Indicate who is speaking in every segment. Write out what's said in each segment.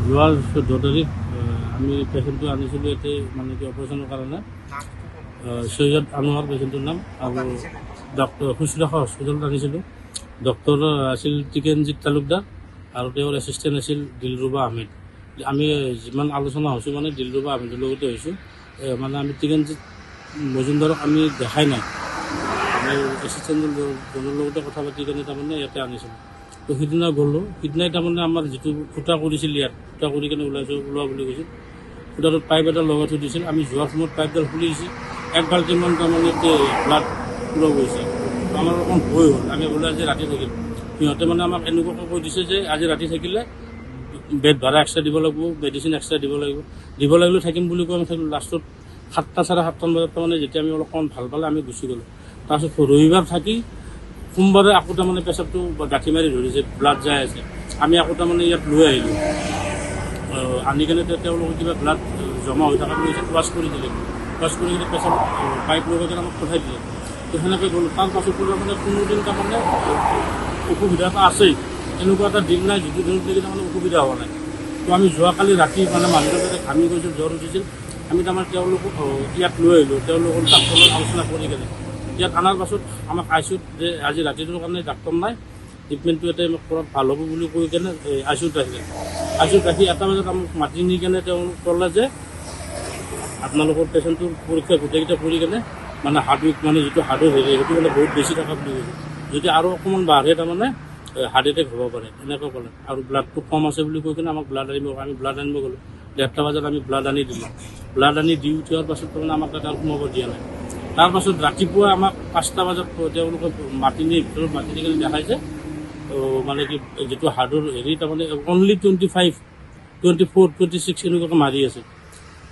Speaker 1: যোৱা 14 তাৰিখ আমি পেচেণ্টটো আনিছিলোঁ ইয়াতে মানে কি অপাৰেশ্যনৰ কাৰণে সৈয়দ আনোৱাৰ পেচেণ্টৰ নাম আৰু ডক্টৰ শুশ্ৰূষা হস্পিটেলত আনিছিলোঁ। ডক্টৰ আছিল টিকেনজিৎ তালুকদাৰ আৰু তেওঁৰ এছিষ্টেণ্ট আছিল দিলৰুবা আহমেদ। আমি যিমান আলোচনা হৈছোঁ মানে দিলৰুবা আহমেদৰ লগতে হৈছোঁ, মানে আমি টিকেনজিৎ মজুমদাৰক আমি দেখাই নাই, আমি এছিষ্টেণ্টজনৰ লগতে কথা পাতি কেনে তাৰমানে ইয়াতে আনিছিলোঁ। তো সিদিনা গ'লোঁ, সিদিনাই তাৰমানে আমাৰ যিটো ফুটা কৰিছিল ইয়াত ফুটা কৰি কেনে ওলোৱা বুলি কৈছিল, ফুটাটোত পাইপ এটা লগাই থৈ দিছিল। আমি যোৱাৰ সময়ত পাইপডাল খুলি দিছে, 1 বাল্টিমান তাৰমানে ব্লাড ওলাব গৈছে। আমাৰ অকণ ভয় হ'ল, আমি বোলে আজি ৰাতি থাকিম। সিহঁতে মানে আমাক এনেকুৱাকৈ কৈ দিছে যে আজি ৰাতি থাকিলে বেড ভাড়া এক্সট্ৰা দিব লাগিব, মেডিচিন এক্সট্ৰা দিব লাগিলে থাকিম বুলি কৈ আমি থাকিলোঁ। লাষ্টত 7টা 7:30 বজাত তাৰমানে যেতিয়া আমি অলপমান ভাল পালে আমি গুচি গ'লোঁ। তাৰপিছত ৰবিবাৰ থাকি সোমবাৰে আকৌ তাৰমানে পেচাবটো গাঁঠি মাৰি ধৰিছে, ব্লাড যাই আছে। আমি আকৌ তাৰমানে ইয়াত লৈ আহিলোঁ, আনি কেনে তেওঁলোকে কিবা ব্লাড জমা হৈ থকা বুলি ৱাছ কৰি দিলে, ৱাছ কৰি কিনে পেচাব পাইপ লগাই কিনে আমাক পঠাই দিলে। তো সেনেকৈ গ'লোঁ। তাৰ পাছত তাৰমানে কোনোদিন তাৰমানে অসুবিধা এটা আছেই, এনেকুৱা এটা দিন নাই যিটো দিনত নেকি তাৰমানে অসুবিধা হোৱা নাই। তো আমি যোৱাকালি ৰাতি মানে মানুহৰ যাতে ঘামি গৈছিল, জ্বৰ উঠিছিল, আমি তাৰমানে তেওঁলোকক ইয়াত লৈ আহিলোঁ। তেওঁলোকৰ ডাক্তৰৰ লগত আলোচনা কৰি কেনে ইয়াত অনাৰ পাছত আমাক আইচিউত যে আজি ৰাতিটোৰ কাৰণে ডাক্তৰ নাই, ট্ৰিটমেণ্টটো ইয়াতে কৰা ভাল হ'ব বুলি কৈ কেনে আইচিউত ৰাখিলে। আইচিউত ৰাখি 1টা বজাত আমাক মাতি নি কেনে তেওঁলোক ক'লে যে আপোনালোকৰ পেচেণ্টটোৰ পৰীক্ষা গোটেইকেইটা কৰি কেনে মানে হাৰ্ট উইক মানে যিটো হাৰ্টৰ হেৰি সেইটো মানে বহুত বেছি থকা বুলি কৈছে, যদি আৰু অকণমান বাঢ়ে তাৰমানে হাৰ্ট এটেক হ'ব পাৰে এনেকৈ ক'লে। আৰু ব্লাডটো কম আছে বুলি কৈ কিনে আমাক ব্লাড আনিব, আমি ব্লাড আনিব গ'লোঁ। 1:30 বজাত আমি ব্লাড আনি দিলোঁ। ব্লাড আনি দি উঠাৰ পাছত তাৰমানে আমাক তাত সোমাব দিয়া নাই। তাৰপাছত ৰাতিপুৱা আমাক 5টা বজাত তেওঁলোকে মাতি নি ভিতৰত মাতি নি কেনে দেখাইছে মানে কি যিটো হাৰ্টৰ হেৰি তাৰমানে অনলি 25, 24, 26 এনেকুৱাকৈ মাৰি আছে।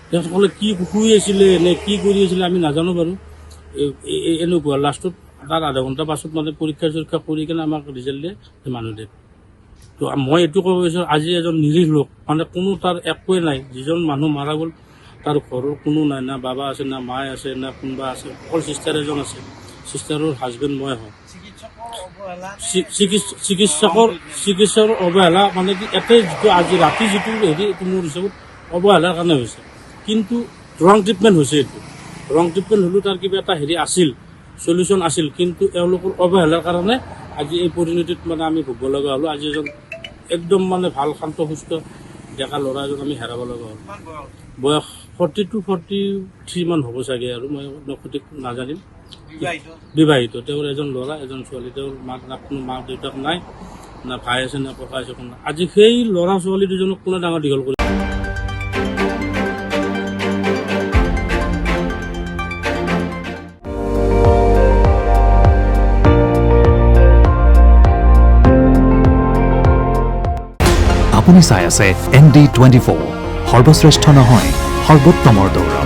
Speaker 1: তেখেতসকলে কি শুই আছিলে নে কি কৰি আছিলে আমি নাজানো বাৰু, এনেকুৱা। লাষ্টত তাৰ আধা ঘণ্টা পাছত মানে পৰীক্ষা চৰীক্ষা কৰি কেনে আমাক ৰিজাল্ট দিয়ে যে মানুহ ডেড। তো মই এইটো ক'ব বিচাৰোঁ, আজি এজন নিৰীহ লোক মানে কোনো তাৰ একোৱে নাই, যিজন মানুহ মাৰা গ'ল তাৰ ঘৰৰ কোনো নাই, না বাবা আছে, না মায়ে আছে, না কোনোবা আছে, অকল চিষ্টাৰ এজন আছে। চিষ্টাৰৰ হাজবেণ্ড মই হওঁ। চিকিৎসকৰ অৱহেলা মানে কি এতে যিটো আজি ৰাতি যিটো হেৰি এইটো মোৰ হিচাপত অৱহেলাৰ কাৰণে হৈছে, কিন্তু ৰং ট্ৰিটমেণ্ট হৈছে। এইটো ৰং ট্ৰিটমেণ্ট হ'লেও তাৰ কিবা এটা হেৰি আছিল, চলিউশ্যন আছিল, কিন্তু এওঁলোকৰ অৱহেলাৰ কাৰণে আজি এই পৰিণতিত মানে আমি ভুগিব লগা হ'লোঁ। আজি এজন একদম মানে ভাল শান্ত সুস্থ ডেকা ল'ৰা এজন আমি হেৰাব লগা হ'ল। বয়স 40 to 43 মান হ'ব চাগে, আৰু মই সঠিক নাজানিম। বিবাহিত, তেওঁৰ এজন ল'ৰা এজন ছোৱালী। তেওঁৰ কোনো মাক দেউতাক নাই, না ভাই আছে না ককা আছে কোনো। আজি সেই ল'ৰা ছোৱালী দুজনক কোনে ডাঙৰ দীঘল কৰি
Speaker 2: আপুনি চাই আছে ND24, সৰ্বশ্ৰেষ্ঠ নহয় সৰ্বোত্তমৰ দৌৰ।